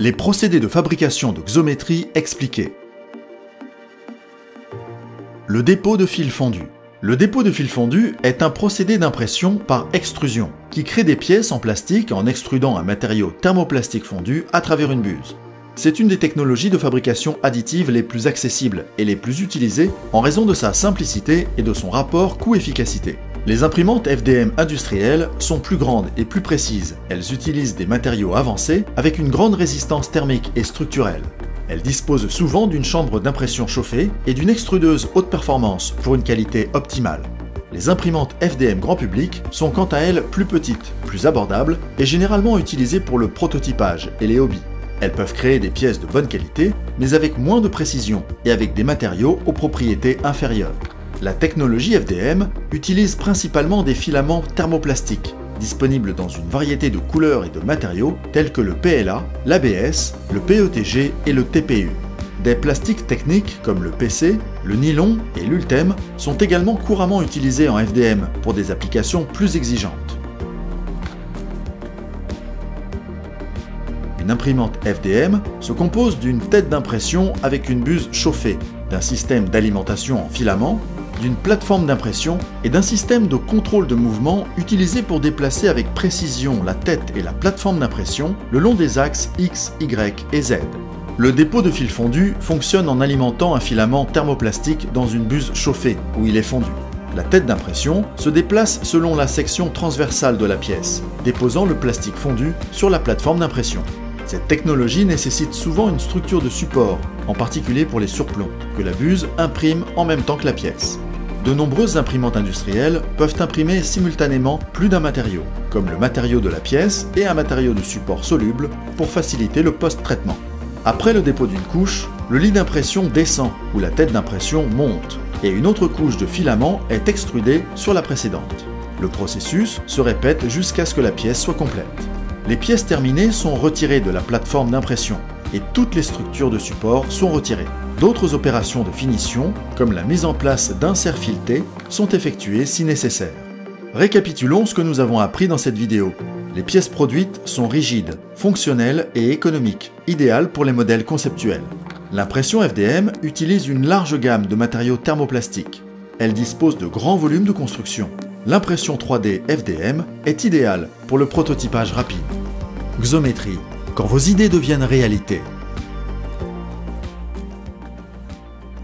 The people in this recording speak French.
Les procédés de fabrication de Xometry expliqués. Le dépôt de fil fondu. Le dépôt de fil fondu est un procédé d'impression par extrusion qui crée des pièces en plastique en extrudant un matériau thermoplastique fondu à travers une buse. C'est une des technologies de fabrication additive les plus accessibles et les plus utilisées en raison de sa simplicité et de son rapport coût-efficacité. Les imprimantes FDM industrielles sont plus grandes et plus précises. Elles utilisent des matériaux avancés avec une grande résistance thermique et structurelle. Elles disposent souvent d'une chambre d'impression chauffée et d'une extrudeuse haute performance pour une qualité optimale. Les imprimantes FDM grand public sont quant à elles plus petites, plus abordables et généralement utilisées pour le prototypage et les hobbies. Elles peuvent créer des pièces de bonne qualité, mais avec moins de précision et avec des matériaux aux propriétés inférieures. La technologie FDM utilise principalement des filaments thermoplastiques, disponibles dans une variété de couleurs et de matériaux tels que le PLA, l'ABS, le PETG et le TPU. Des plastiques techniques comme le PC, le nylon et l'ultème sont également couramment utilisés en FDM pour des applications plus exigeantes. Une imprimante FDM se compose d'une tête d'impression avec une buse chauffée, d'un système d'alimentation en filaments, d'une plateforme d'impression et d'un système de contrôle de mouvement utilisé pour déplacer avec précision la tête et la plateforme d'impression le long des axes X, Y et Z. Le dépôt de fil fondu fonctionne en alimentant un filament thermoplastique dans une buse chauffée où il est fondu. La tête d'impression se déplace selon la section transversale de la pièce, déposant le plastique fondu sur la plateforme d'impression. Cette technologie nécessite souvent une structure de support, en particulier pour les surplombs, que la buse imprime en même temps que la pièce. De nombreuses imprimantes industrielles peuvent imprimer simultanément plus d'un matériau, comme le matériau de la pièce et un matériau de support soluble pour faciliter le post-traitement. Après le dépôt d'une couche, le lit d'impression descend ou la tête d'impression monte, et une autre couche de filament est extrudée sur la précédente. Le processus se répète jusqu'à ce que la pièce soit complète. Les pièces terminées sont retirées de la plateforme d'impression et toutes les structures de support sont retirées. D'autres opérations de finition, comme la mise en place d'inserts filetés, sont effectuées si nécessaire. Récapitulons ce que nous avons appris dans cette vidéo. Les pièces produites sont rigides, fonctionnelles et économiques, idéales pour les modèles conceptuels. L'impression FDM utilise une large gamme de matériaux thermoplastiques. Elle dispose de grands volumes de construction. L'impression 3D FDM est idéale pour le prototypage rapide. Xometry, quand vos idées deviennent réalité.